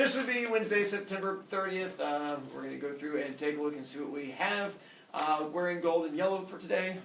This would be Wednesday, September 30th. We're going to go through and take a look and see what we have. Wearing gold and yellow for today.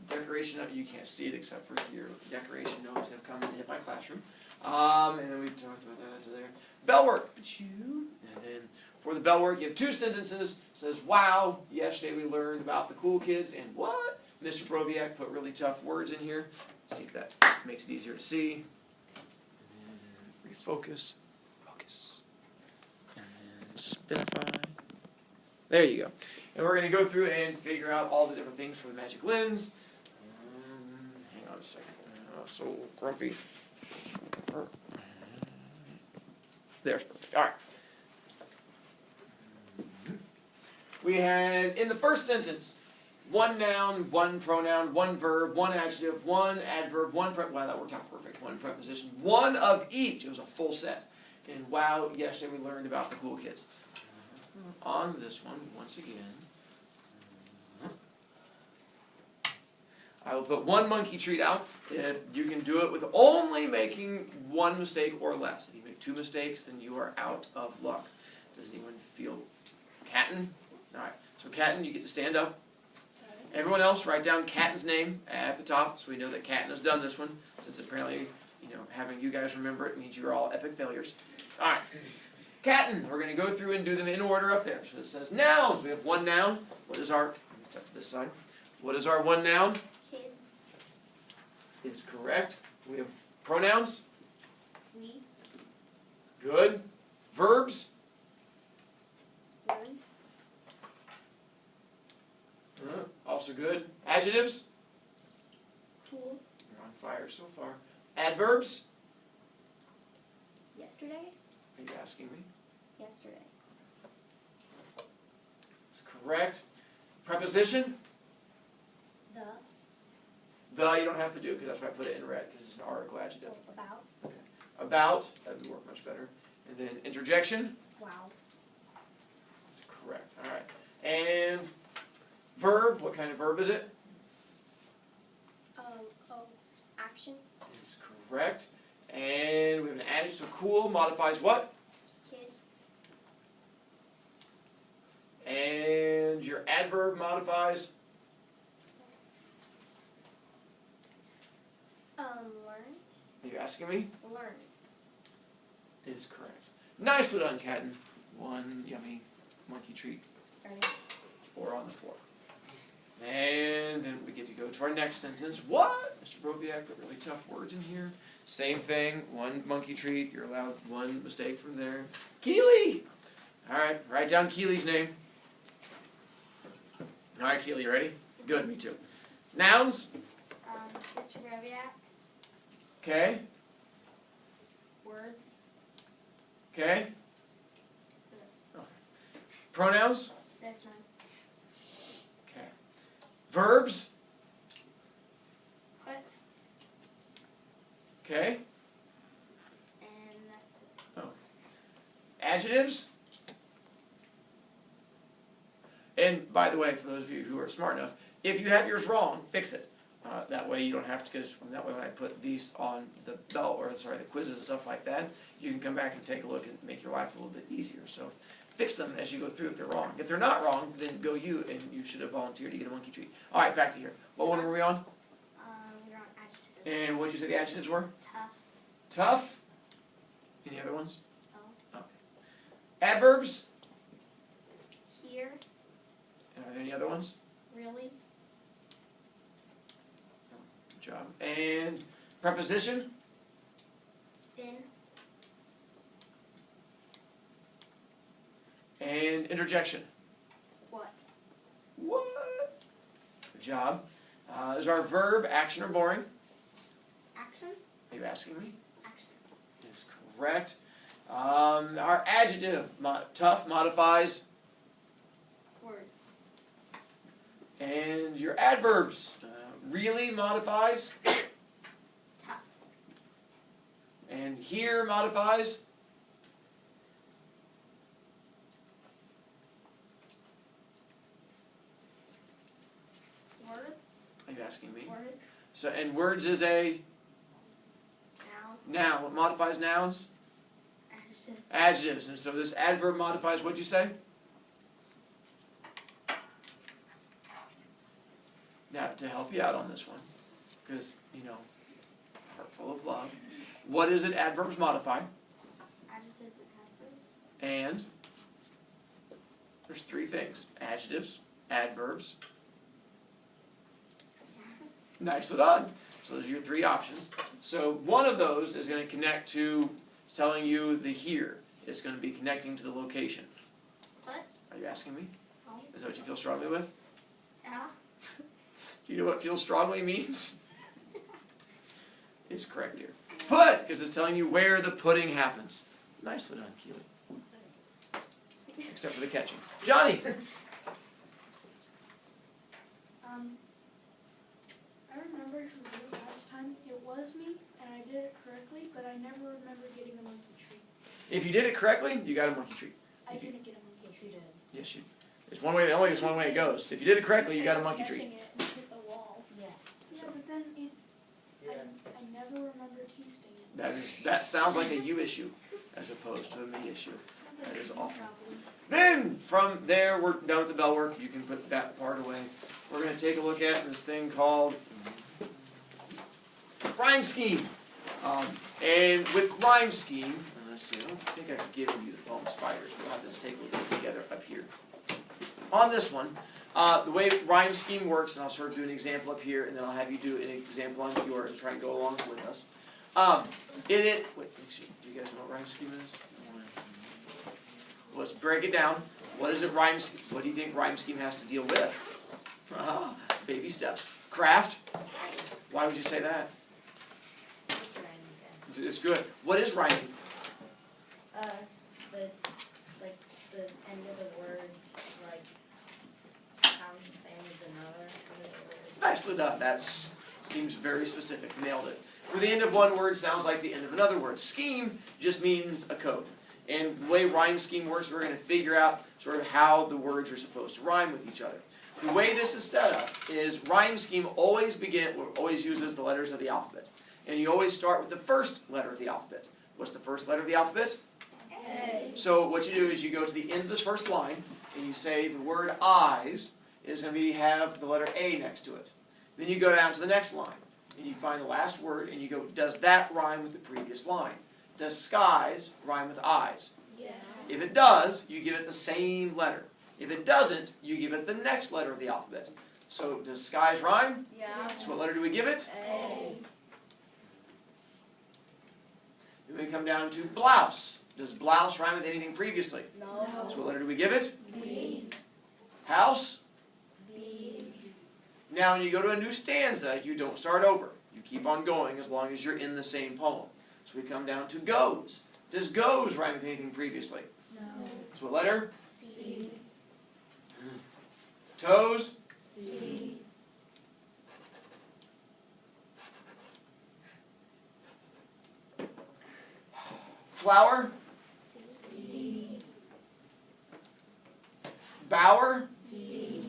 Decoration, you can't see it except for your decoration notes have come and hit my classroom. And then we talked about that to there. Bell work. And then for the bell work, you have two sentences. It says, wow, yesterday we learned about the cool kids. And what? Mr. Brovicast put really tough words in here. See if that makes it easier to see. And refocus. Focus. And then spinify. There you go. And we're going to go through and figure out all the different things for the magic lens. Hang on a second. So grumpy. There's perfect. All right. We had, in the first sentence, one noun, one pronoun, one verb, one adjective, one adverb, wow, that worked out perfect. One preposition, one of each. It was a full set. And wow, yesterday we learned about the cool kids. On this one, once again, I will put one monkey treat out if you can do it with only making one mistake or less. If you make two mistakes, then you are out of luck. Does anyone feel Catton? All right. So Catton, you get to stand up. Everyone else, write down Catton's name at the top so we know that Catton has done this one. Since apparently, having you guys remember it means you're all epic failures. All right. Catton, we're going to go through and do them in order up there. So it says nouns. We have one noun. What is our, let me step to this side. What is our one noun? Kids. Is correct. We have pronouns. We. Good. Verbs. Words. Also good. Adjectives. Cool. You're on fire so far. Adverbs. Yesterday. Are you asking me? Yesterday. That's correct. Preposition. The. You don't have to do because that's why I put it in red because it's an article adjective. About. Okay. About. That would work much better. And then interjection. Wow. That's correct. All right. And verb. What kind of verb is it? Action. It's correct. And we have an adjective. So cool modifies what? Kids. And your adverb modifies? Learned. Are you asking me? Learn. Is correct. Nicely done, Catton. One yummy monkey treat. Or on the floor. And then we get to go to our next sentence. What? Mr. Brovicast put really tough words in here. Same thing. One monkey treat. You're allowed one mistake from there. Keely! All right. Write down Keely's name. All right, Keely, you ready? Good, me too. Nouns. Mr. Brovicast. Okay. Words. Okay. Pronouns. There's none. Okay. Verbs. Put. Okay. And that's it. Okay. Adjectives. And by the way, for those of you who are smart enough, if you have yours wrong, fix it. That way you don't have to, because that way when I put these on the the quizzes and stuff like that, you can come back and take a look and make your life a little bit easier. So fix them as you go through if they're wrong. If they're not wrong, then go you, and you should have volunteered to get a monkey treat. All right, back to here. What one were we on? We're on adjectives. And what did you say the adjectives were? Tough. Tough. Any other ones? Oh. Okay. Adverbs. Here. And are there any other ones? Really. Good job. And preposition. In. And interjection. What? What? Good job. Is our verb action or boring? Action. Are you asking me? Action. Is correct. Our adjective, tough, modifies. Words. And your adverbs, really modifies. Tough. And here modifies. Words. Are you asking me? Words. So, and words is a Noun. noun. What modifies nouns? Action. Adjectives. And so this adverb modifies, what'd you say? Now, to help you out on this one, because, heart full of love, what is it adverbs modify? Adjectives and adverbs. And there's three things. Adjectives, adverbs. Nicely done. So those are your three options. So one of those is going to connect to, it's telling you the here. It's going to be connecting to the location. What? Are you asking me? No. Is that what you feel strongly with? Yeah. Do you know what feel strongly means? It's correct here. Put, because it's telling you where the putting happens. Nicely done, Keely. Except for the catching. Johnny! I remember from the last time it was me, and I did it correctly, but I never remember getting a monkey treat. If you did it correctly, you got a monkey treat. I didn't get a monkey treat. Yes, you did. Yes, you. There's one way. Only there's one way it goes. If you did it correctly, you got a monkey treat. Catching it and hit the wall. Yeah. Yeah, but then I never remember tasting it. That sounds like a you issue, as opposed to a me issue. That is awful. Probably. Then from there, we're done with the bell work. You can put that part away. We're going to take a look at this thing called rhyme scheme. And with rhyme scheme, let's see. I don't think I've given you the poem Spiders. We'll have to just take a look together up here. On this one, the way rhyme scheme works, and I'll sort of do an example up here, and then I'll have you do an example on yours to try and go along with us. Wait, excuse me, do you guys know what rhyme scheme is? Let's break it down. What is it? What do you think rhyme scheme has to deal with? Baby steps. Craft. Why would you say that? Just random guess. It's good. What is rhyming? The end of the word, like, sounds the same as another end of the word. Nicely done. That seems very specific. Nailed it. Where the end of one word sounds like the end of another word. Scheme just means a code. And the way rhyme scheme works, we're going to figure out sort of how the words are supposed to rhyme with each other. The way this is set up is rhyme scheme always uses the letters of the alphabet. And you always start with the first letter of the alphabet. What's the first letter of the alphabet? A. So what you do is you go to the end of this first line, and you say the word eyes is going to have the letter A next to it. Then you go down to the next line, and you find the last word, and you go, does that rhyme with the previous line? Does skies rhyme with eyes? Yes. If it does, you give it the same letter. If it doesn't, you give it the next letter of the alphabet. So does skies rhyme? Yeah. So what letter do we give it? A. Then we come down to blouse. Does blouse rhyme with anything previously? No. So what letter do we give it? B. House? B. Now when you go to a new stanza, you don't start over. You keep on going as long as you're in the same poem. So we come down to goes. Does goes rhyme with anything previously? No. So what letter? C. Toes? C. Flower? D. Bower? D.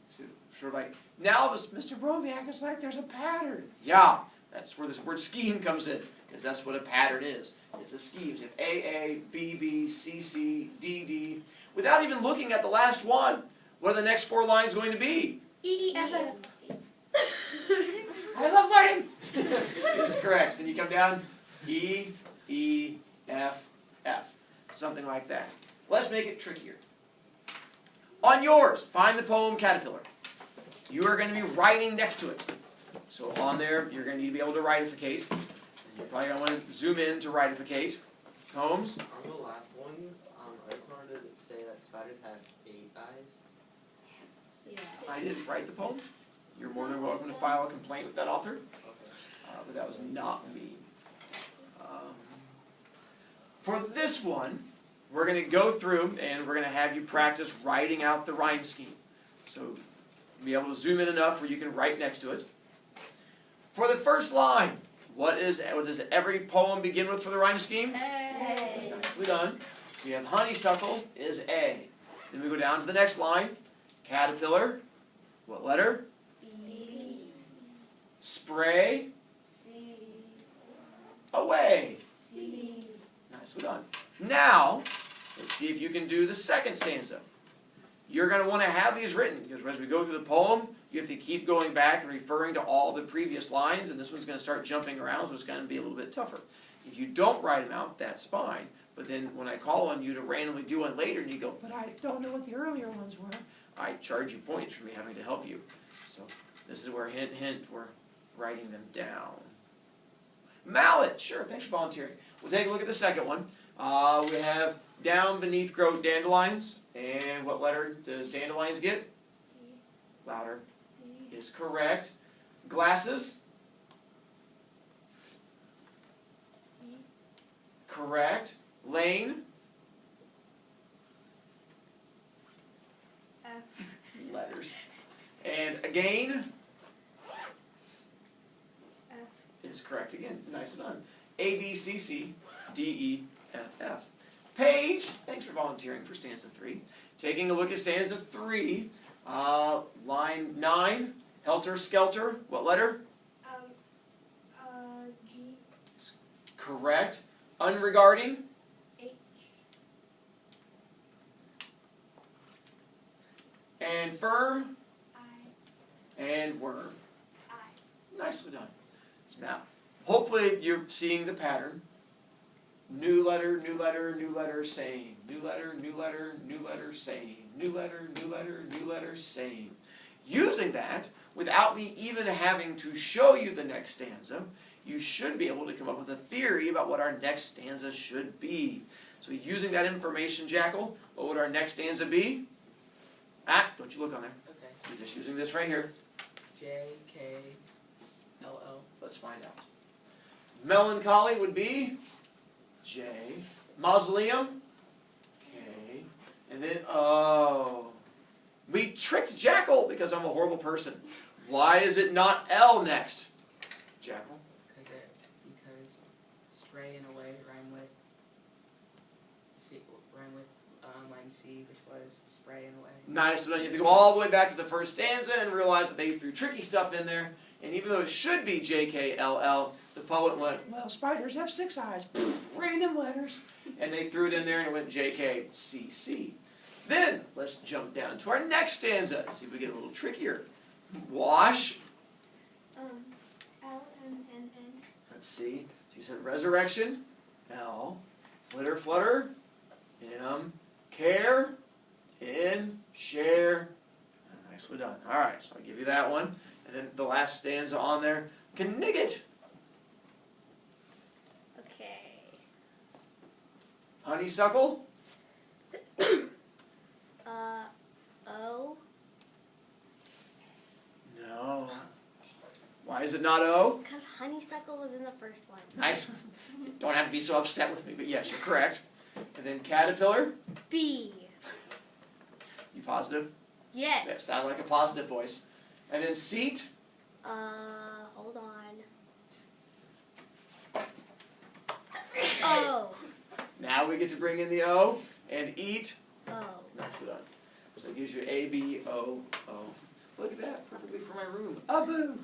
So, sort of like, now Mr. Brovicast, it's like there's a pattern. Yeah, that's where this word scheme comes in, because that's what a pattern is. It's a scheme. You have AA, BB, CC, DD. Without even looking at the last one, what are the next four lines going to be? E. F. F. I love learning! This is correct. Then you come down, E, E, F, F. Something like that. Let's make it trickier. On yours, find the poem Caterpillar. You are going to be writing next to it. So on there, you're going to need to be able to writificate. And you're probably going to want to zoom in to writificate. Holmes? On the last one, I just wanted to say that spiders have 8 eyes. Yeah. I didn't write the poem. You're more than welcome to file a complaint with that author. Okay. But that was not me. For this one, we're going to go through and we're going to have you practice writing out the rhyme scheme. So be able to zoom in enough where you can write next to it. For the first line, what does every poem begin with for the rhyme scheme? A. Nicely done. So you have honeysuckle is A. Then we go down to the next line. Caterpillar, what letter? B. Spray, C. away. C. Nicely done. done. Now, let's see if you can do the second stanza. You're going to want to have these written, because as we go through the poem, you have to keep going back and referring to all the previous lines, and this one's going to start jumping around, so it's going to be a little bit tougher. If you don't write them out, that's fine. But then when I call on you to randomly do one later, and you go, but I don't know what the earlier ones were, I charge you points for me having to help you. So this is where, hint, hint, we're writing them down. Mallet, sure, thanks for volunteering. We'll take a look at the second one. We have down beneath grow dandelions. And what letter does dandelions get? D. Louder. D. Is correct. Glasses? E. Correct. Lane? F. Letters. And again? F. Is correct again. Nice done. A, B, C, C, D, E, F, F. Paige, thanks for volunteering for stanza 3. Taking a look at stanza 3, line 9, helter skelter. What letter? G. Correct. Unregarding? H. And firm? I. And worm. I. Nicely done. Now, hopefully you're seeing the pattern. New letter, new letter, new letter, same. New letter, new letter, new letter, same. New letter, new letter, new letter, same. Using that, without me even having to show you the next stanza, you should be able to come up with a theory about what our next stanza should be. So using that information, Jackal, what would our next stanza be? Don't you look on there. Okay. You're just using this right here. J, K, L, L. Let's find out. Melancholy would be J. Mausoleum, K. And then, we tricked Jackal because I'm a horrible person. Why is it not L next? Jackal? Because spray and away rhyme with line C, which was spray and away. Nice. So then you have to go all the way back to the first stanza and realize that they threw tricky stuff in there. And even though it should be JKLL, the poet went, well, spiders have 6 eyes. Random letters. And they threw it in there and it went JKCC. Then, let's jump down to our next stanza and see if we get a little trickier. Wash. L-M-N-N. Let's see. So you said resurrection. L. Flitter, flutter. M. Care. N. Share. Nicely done. All right, so I'll give you that one. And then the last stanza on there. Knigget. Okay. Honeysuckle. O. No. Why is it not O? Because honeysuckle was in the first one. Nice. Don't have to be so upset with me, but yes, you're correct. And then caterpillar. B. You positive? Yes. That sounded like a positive voice. And then seat. Hold on. O. Now we get to bring in the O. And eat. O. Nicely done. So it gives you A, B, O, O. Look at that. Perfectly for my room. Boo.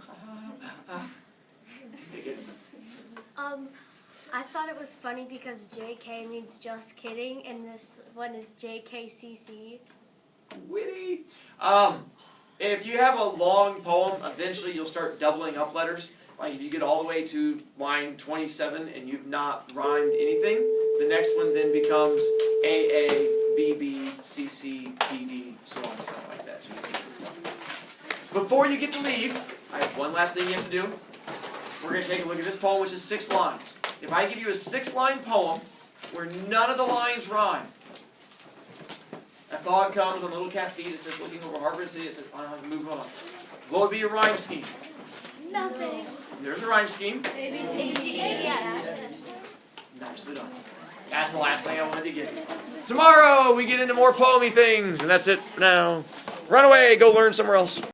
I thought it was funny because JK means just kidding, and this one is JKCC. Witty. If you have a long poem, eventually you'll start doubling up letters. Like if you get all the way to line 27 and you've not rhymed anything, the next one then becomes AA, BB, CC, DD, so on and stuff like that. So before you get to leave, I have one last thing you have to do. We're going to take a look at this poem, which is 6 lines. If I give you a 6-line poem where none of the lines rhyme, a thought comes on little cat feet, it says, looking over Harvard City, it says, move on. What would be a rhyme scheme? Nothing. There's a rhyme scheme. ABCD. Yeah. Nicely done. That's the last thing I wanted to give you. Tomorrow we get into more poemy things, and that's it for now. Run away, go learn somewhere else.